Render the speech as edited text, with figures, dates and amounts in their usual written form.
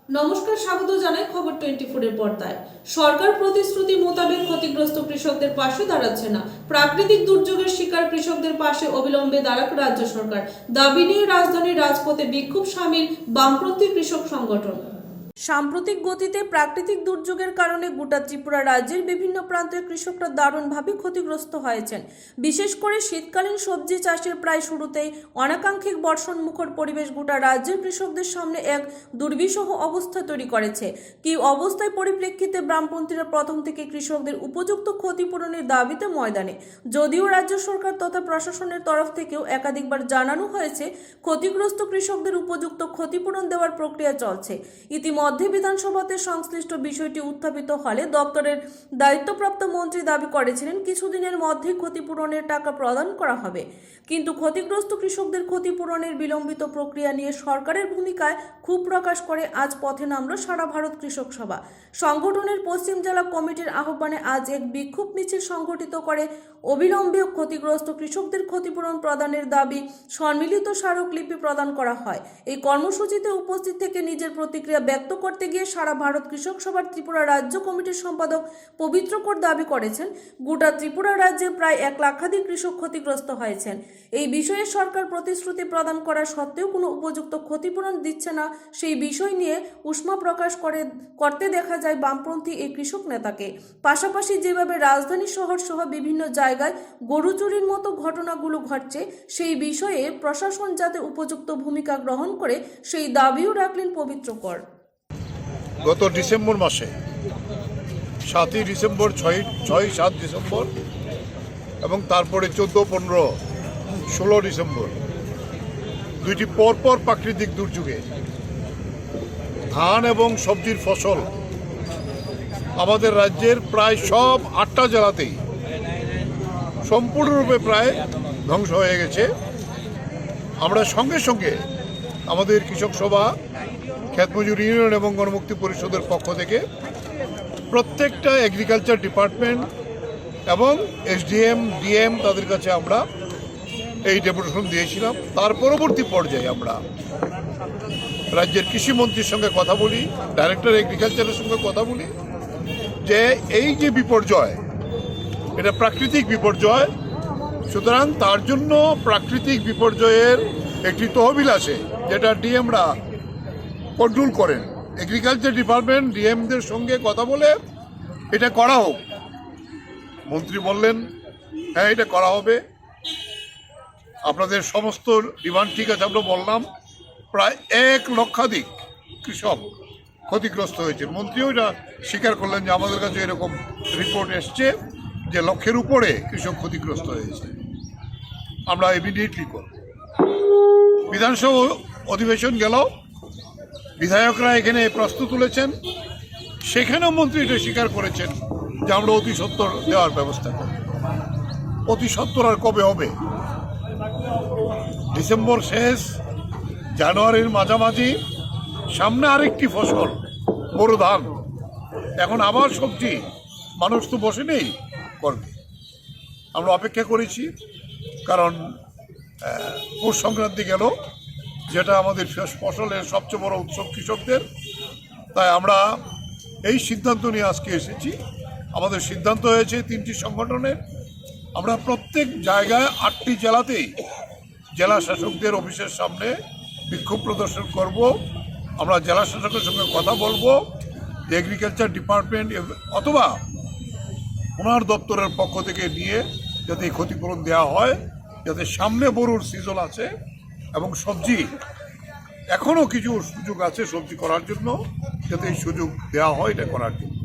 নমস্কার, স্বাগত জানাই খবর 24 এর পর্দায়। সরকার প্রতিশ্রুতি মোতাবেক ক্ষতিগ্রস্ত কৃষকদের পাশে দাঁড়াচ্ছে না। প্রাকৃতিক দুর্যোগের শিকার কৃষকদের পাশে অবিলম্বে দাঁড়াক রাজ্য সরকার। দাবি নিয়ে রাজধানীর রাজপথে বিক্ষোভ সামিল বামপন্থী কৃষক সংগঠন। সাম্প্রতিক গতিতে প্রাকৃতিক দুর্যোগের কারণে গোটা ত্রিপুরা রাজ্যের বিভিন্ন প্রান্তের কৃষকরা দারুণভাবে ক্ষতিগ্রস্ত হয়েছেন। বিশেষ করে শীতকালীন সবজি চাষের প্রায় শুরুতেই অনাকাঙ্ক্ষিত বর্ষণ মুখর পরিবেশ গোটা রাজ্যের কৃষকদের সামনে এক দুর্বিষহ অবস্থা তৈরি করেছে। কি অবস্থায় পরিপ্রেক্ষিতে বামপন্থীরা প্রথম থেকে কৃষকদের উপযুক্ত ক্ষতিপূরণের দাবিতে ময়দানে। যদিও রাজ্য সরকার তথা প্রশাসনের তরফ থেকেও একাধিকবার জানানো হয়েছে ক্ষতিগ্রস্ত কৃষকদের উপযুক্ত ক্ষতিপূরণ দেওয়ার প্রক্রিয়া চলছে। ইতিমধ্যে বিধানসভাতে সংশ্লিষ্ট বিষয়টি উত্থাপিত হলে দপ্তরের দায়িত্বপ্রাপ্ত মন্ত্রী দাবি করেছিলেন কিছুদিনের মধ্যেই ক্ষতিপূরণের টাকা প্রদান করা হবে। কিন্তু ক্ষতিগ্রস্ত কৃষকদের ক্ষতিপূরণের বিলম্বিত প্রক্রিয়া নিয়ে সরকারের ভূমিকায় ক্ষোভ প্রকাশ করে আজ পথে নামল সারা ভারত কৃষক সভা। সংগঠনের পশ্চিম জেলা কমিটির আহ্বানে আজ এক বিক্ষোভ মিছিল সংগঠিত করে অবিলম্বে ক্ষতিগ্রস্ত কৃষকদের ক্ষতিপূরণ প্রদানের দাবি সম্মিলিত স্মারকলিপি প্রদান করা হয়। এই কর্মসূচিতে উপস্থিত থেকে নিজের প্রতিক্রিয়া ব্যক্ত করতে গিয়ে সারা ভারত কৃষক সভার ত্রিপুরা রাজ্য কমিটির সম্পাদক পবিত্র কর দাবি করেছেন গোটা ত্রিপুরা রাজ্যে প্রায় 1 লাখাধিক কৃষক ক্ষতিগ্রস্ত হয়েছেন। এই বিষয়ে সরকার প্রতিশ্রুতি প্রদান করা সত্ত্বেও কোনো উপযুক্ত ক্ষতিপূরণ দিচ্ছে না, সেই বিষয় নিয়ে উষ্মা প্রকাশ করতে দেখা যায় বামপন্থী এই কৃষক নেতাকে। পাশাপাশি যেভাবে রাজধানী শহর সহ বিভিন্ন জায়গায় গরু চুরির মতো ঘটনাগুলো ঘটছে সেই বিষয়ে প্রশাসন যাতে উপযুক্ত ভূমিকা গ্রহণ করে সেই দাবিও রাখলেন পবিত্র কর। গত ডিসেম্বর মাসে 7ই ডিসেম্বর 6-7 ডিসেম্বর এবং তারপরে 14-15-16 ডিসেম্বর দুইটি পরপর প্রাকৃতিক দুর্যোগে ধান এবং সবজির ফসল আমাদের রাজ্যের প্রায় সব 8টা জেলাতেই সম্পূর্ণরূপে প্রায় ধ্বংস হয়ে গেছে। আমরা সঙ্গে সঙ্গে আমাদের কৃষক সভা, ক্ষেত মজুর ইউনিয়ন এবং গণমুক্তি পরিষদের পক্ষ থেকে প্রত্যেকটা এগ্রিকালচার ডিপার্টমেন্ট এবং এসডিএম, ডিএম তাদের কাছে আমরা এই ডেপুটেশন দিয়েছিলাম। তার পরবর্তী পর্যায়ে আমরা রাজ্যের কৃষিমন্ত্রীর সঙ্গে কথা বলি, ডাইরেক্টর এগ্রিকালচারের সঙ্গে কথা বলি যে এই যে বিপর্যয়, এটা প্রাকৃতিক বিপর্যয়, সুতরাং তার জন্য প্রাকৃতিক বিপর্যয়ের একটি তহবিল আছে যেটা ডিএমরা কন্ট্রোল করেন। এগ্রিকালচার ডিপার্টমেন্ট ডিএমদের সঙ্গে কথা বলে এটা করা হোক। মন্ত্রী বললেন হ্যাঁ এটা করা হবে, আপনাদের সমস্ত ডিমান্ড ঠিক আছে। আমরা বললাম প্রায় 1 লক্ষাধিক কৃষক ক্ষতিগ্রস্ত হয়েছে। মন্ত্রীও এটা স্বীকার করলেন যে আমাদের কাছে এরকম রিপোর্ট এসছে যে লক্ষের উপরে কৃষক ক্ষতিগ্রস্ত হয়েছে, আমরা ইমিডিয়েটলি করব। বিধানসভা অধিবেশন গেল, বিধায়করা এখানে প্রশ্ন তুলেছেন, সেখানেও মন্ত্রী এটা স্বীকার করেছেন যে আমরা অতি সত্বর দেওয়ার ব্যবস্থা করব। অতি সত্বর আর কবে হবে? ডিসেম্বর শেষ, জানুয়ারির মাঝামাঝি, সামনে আরেকটি ফসল বড় ধান, এখন আবার সবজি, মানুষ তো বসে নেই, করবে। আমরা অপেক্ষা করেছি, কারণ পৌষ সংক্রান্তি গেল, যেটা আমাদের ফসলের সবচেয়ে বড় উৎসব কৃষকদের। তাই আমরা এই সিদ্ধান্ত নিয়ে আজকে এসেছি। আমাদের সিদ্ধান্ত হয়েছে 3টি সংগঠনের, আমরা প্রত্যেক জায়গায় 8টি জেলাতেই জেলা শাসকদের অফিসের সামনে বিক্ষোভ প্রদর্শন করব। আমরা জেলা শাসকের সঙ্গে কথা বলবো যে এগ্রিকালচার ডিপার্টমেন্ট অথবা ওনার দপ্তরের পক্ষ থেকে নিয়ে যাতে ক্ষতিপূরণ দেওয়া হয়, যাতে সামনে বড়ুর সিজন আছে এবং সবজি এখনও কিছু সুযোগ আছে সবজি করার জন্য, যাতে এই সুযোগ দেওয়া হয় এটা করার জন্য।